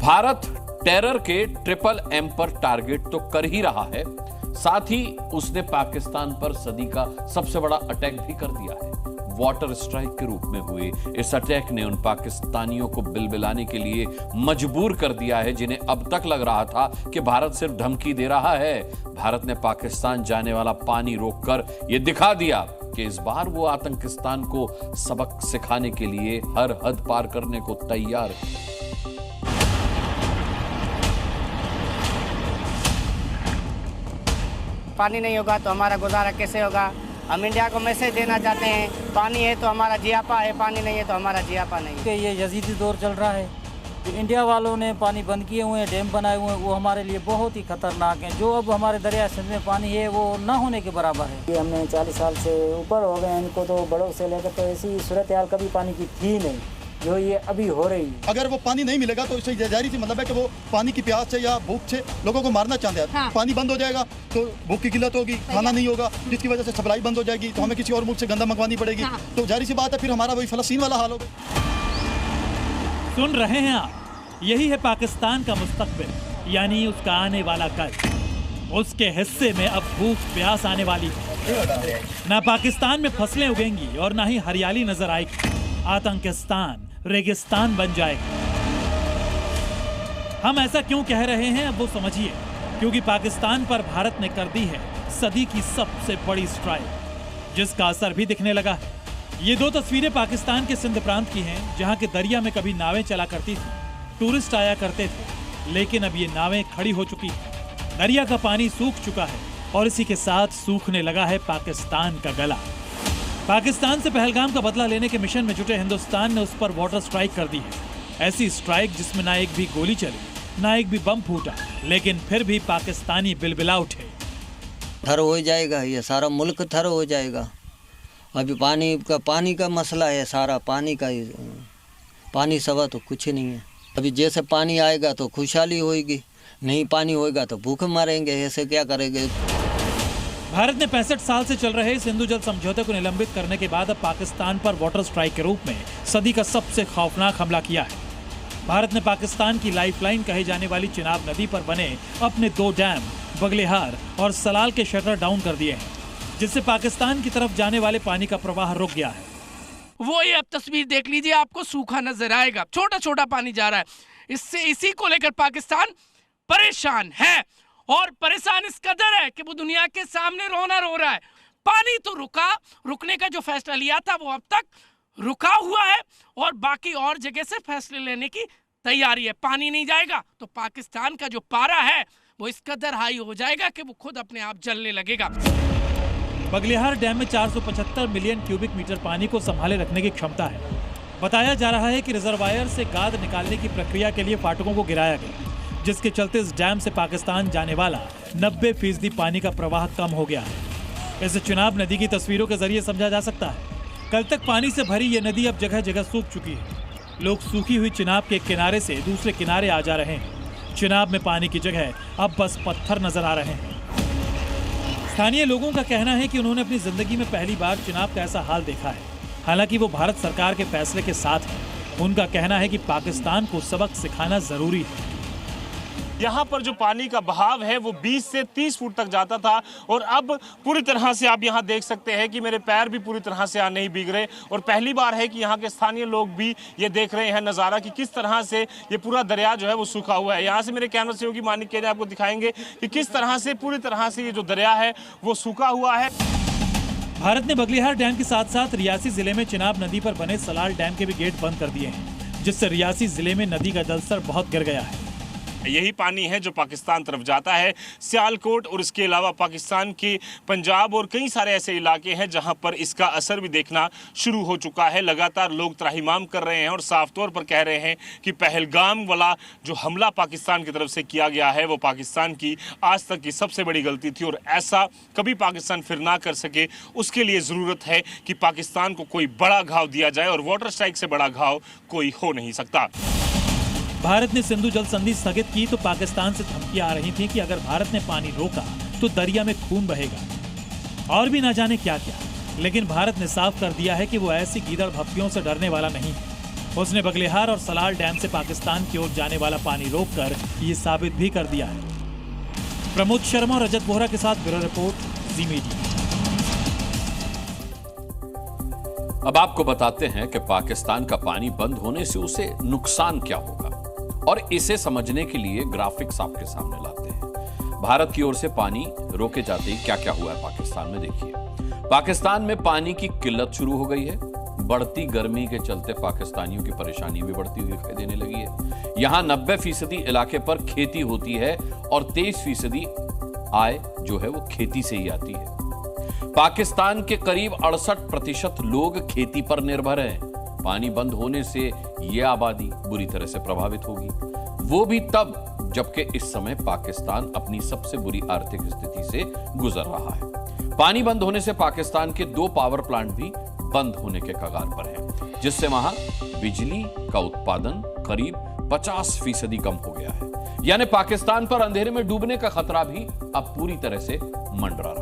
Bharat terror के triple M पर target तो कर ही रहा है, साथ ही उसने पाकिस्तान पर सदी का सबसे बड़ा अटैक भी कर दिया है। वाटर स्ट्राइक के रूप में हुए इस अटैक ने उन पाकिस्तानियों को बिलबिलाने के लिए मजबूर कर दिया है जिन्हें अब तक लग रहा था कि भारत सिर्फ धमकी दे रहा है। भारत ने पाकिस्तान जाने वाला पानी रोककर यह दिखा दिया कि इस बार वो आतंकिस्तान को सबक सिखाने के लिए हर हद पार करने को तैयार है। पानी नहीं होगा तो हमारा गुजारा कैसे होगा? हम इंडिया को मैसेज देना चाहते हैं, पानी है तो हमारा जियापा है, पानी नहीं है तो हमारा जियापा नहीं है। ये यजीदी दौर चल रहा है, जो इंडिया वालों ने पानी बंद किए हुए हैं, डैम बनाए हुए हैं, वो हमारे लिए बहुत ही खतरनाक हैं। जो अब हमारे दरिया सिंध में पानी है वो न होने के बराबर है। ये हमने 40 साल से ऊपर हो गए, इनको तो बड़ों से लेकर तो ऐसी सूरत हाल कभी पानी की थी नहीं जो ये अभी हो रही है। अगर वो पानी नहीं मिलेगा तो इससे जाहिर सी मतलब है कि वो पानी की प्यास से या भूख से लोगों को मारना चाहते हैं। हाँ। पानी बंद हो जाएगा तो भूख की किल्लत होगी, खाना नहीं होगा, जिसकी वजह से सप्लाई बंद हो जाएगी तो हमें किसी और मुल्क से गंदा मंगवानी पड़ेगी। हाँ। तो जाहिर सी बात है फिर हमारा वही फलस्तीन वाला हाल होगा। सुन रहे हैं आप, यही है पाकिस्तान का मुस्तकबिल, यानी उसका आने वाला कल। उसके हिस्से में अब भूख प्यास आने वाली है। ना पाकिस्तान में फसलें उगेंगी और ना ही हरियाली नजर आएगी। आतंकिस्तान रेगिस्तान बन जाएगा। हम ऐसा क्यों कह रहे हैं अब वो समझिए, क्योंकि पाकिस्तान पर भारत ने कर दी है सदी की सबसे बड़ी स्ट्राइक, जिसका असर भी दिखने लगा है। ये दो तस्वीरें पाकिस्तान के सिंध प्रांत की हैं, जहां के दरिया में कभी नावें चला करती थी, टूरिस्ट आया करते थे, लेकिन अब ये नावें खड़ी हो चुकी हैं। दरिया का पानी सूख चुका है और इसी के साथ सूखने लगा है पाकिस्तान का गला। पाकिस्तान से पहलगाम का बदला लेने के मिशन में जुटे हिंदुस्तान ने उस पर वाटर स्ट्राइक कर दी है। ऐसी स्ट्राइक जिसमें ना एक भी गोली चली, ना एक भी बम फूटा, लेकिन फिर भी पाकिस्तानी बिलबिला उठे। थर हो जाएगा, ये सारा मुल्क थर हो जाएगा। अभी पानी का मसला है, सारा पानी सवा तो कुछ नहीं है। अभी जैसे पानी आएगा तो खुशहाली होगी, नहीं पानी होएगा तो भूखे मरेंगे। ऐसे क्या करेंगे? भारत ने 65 साल से चल रहे सिंधु जल समझौते को निलंबित करने के बाद अब पाकिस्तान पर वाटर स्ट्राइक के रूप में सदी का सबसे खौफनाक हमला किया है। भारत ने पाकिस्तान की लाइफलाइन कही जाने वाली चिनाब नदी पर बने अपने 2 डैम बगलेहार और सलाल के शटर डाउन कर दिए हैं, जिससे पाकिस्तान की तरफ जाने वाले पानी का प्रवाह रुक गया है। वो ये अब तस्वीर देख लीजिए, आपको सूखा नजर आएगा, छोटा छोटा पानी जा रहा है। इसी को लेकर पाकिस्तान परेशान है और परेशान इस कदर है कि वो दुनिया के सामने रोना रो रहा है। पानी तो रुकने का जो फैसला लिया था वो अब तक रुका हुआ है और बाकी और जगह से फैसले लेने की तैयारी है। पानी नहीं जाएगा तो पाकिस्तान का जो पारा है वो इस कदर हाई हो जाएगा कि वो खुद अपने आप जलने लगेगा। बगलेहार डैम में 475 मिलियन क्यूबिक मीटर पानी को संभाले रखने की क्षमता है। बताया जा रहा है कि रिजर्वायर से गाद निकालने की प्रक्रिया के लिए फाटकों को गिराया गया, जिसके चलते इस डैम से पाकिस्तान जाने वाला 90% पानी का प्रवाह कम हो गया है। इसे चिनाब नदी की तस्वीरों के जरिए समझा जा सकता है। कल तक पानी से भरी ये नदी अब जगह जगह सूख चुकी है। लोग सूखी हुई चिनाब के किनारे से दूसरे किनारे आ जा रहे हैं। चिनाब में पानी की जगह अब बस पत्थर नजर आ रहे हैं। स्थानीय लोगों का कहना है कि उन्होंने अपनी जिंदगी में पहली बार चिनाब का ऐसा हाल देखा है। हालांकि वो भारत सरकार के फैसले के साथ है। उनका कहना है कि पाकिस्तान को सबक सिखाना जरूरी है। यहाँ पर जो पानी का बहाव है वो 20 से 30 फुट तक जाता था और अब पूरी तरह से आप यहाँ देख सकते हैं कि मेरे पैर भी पूरी तरह से नहीं भीग रहे। और पहली बार है कि यहाँ के स्थानीय लोग भी ये देख रहे हैं नज़ारा कि किस तरह से ये पूरा दरिया जो है वो सूखा हुआ है। यहाँ से मेरे कैमरा सहयोगी मानिक के आपको दिखाएंगे कि किस तरह से पूरी तरह से ये जो दरिया है वो सूखा हुआ है। भारत ने बगलेहार डैम के साथ साथ रियासी जिले में चिनाब नदी पर बने सलाल डैम के भी गेट बंद कर दिए हैं, जिससे रियासी जिले में नदी का जलस्तर बहुत गिर गया है। यही पानी है जो पाकिस्तान तरफ जाता है। सियालकोट और इसके अलावा पाकिस्तान के पंजाब और कई सारे ऐसे इलाके हैं जहां पर इसका असर भी देखना शुरू हो चुका है। लगातार लोग त्राहिमाम कर रहे हैं और साफ तौर पर कह रहे हैं कि पहलगाम वाला जो हमला पाकिस्तान की तरफ से किया गया है वो पाकिस्तान की आज तक की सबसे बड़ी गलती थी और ऐसा कभी पाकिस्तान फिर ना कर सके उसके लिए ज़रूरत है कि पाकिस्तान को कोई बड़ा घाव दिया जाए और वाटर स्ट्राइक से बड़ा घाव कोई हो नहीं सकता। भारत ने सिंधु जल संधि स्थगित की तो पाकिस्तान से धमकियां आ रही थी कि अगर भारत ने पानी रोका तो दरिया में खून बहेगा और भी ना जाने क्या क्या। लेकिन भारत ने साफ कर दिया है कि वो ऐसी गीदड़ भक्तियों से डरने वाला नहीं है। उसने बगलिहार और सलाल डैम से पाकिस्तान की ओर जाने वाला पानी रोककर ये साबित भी कर दिया है। प्रमोद शर्मा और रजत बोहरा के साथ ब्यूरो रिपोर्ट, जी मीडिया। अब आपको बताते हैं कि पाकिस्तान का पानी बंद होने से उसे नुकसान क्या होगा, और इसे समझने के लिए ग्राफिक्स आपके सामने लाते हैं। भारत की ओर से पानी रोके जाते ही क्या क्या हुआ है पाकिस्तान में, देखिए। पाकिस्तान में पानी की किल्लत शुरू हो गई है। बढ़ती गर्मी के चलते पाकिस्तानियों की परेशानी भी बढ़ती हुई दिखाई देने लगी है। यहां 90% इलाके पर खेती होती है और 23% आय जो है वो खेती से ही आती है। पाकिस्तान के करीब 68% लोग खेती पर निर्भर हैं। पानी बंद होने से यह आबादी बुरी तरह से प्रभावित होगी, वो भी तब जबकि इस समय पाकिस्तान अपनी सबसे बुरी आर्थिक स्थिति से गुजर रहा है। पानी बंद होने से पाकिस्तान के 2 पावर प्लांट भी बंद होने के कगार पर हैं, जिससे वहां बिजली का उत्पादन करीब 50% कम हो गया है। यानी पाकिस्तान पर अंधेरे में डूबने का खतरा भी अब पूरी तरह से मंडरा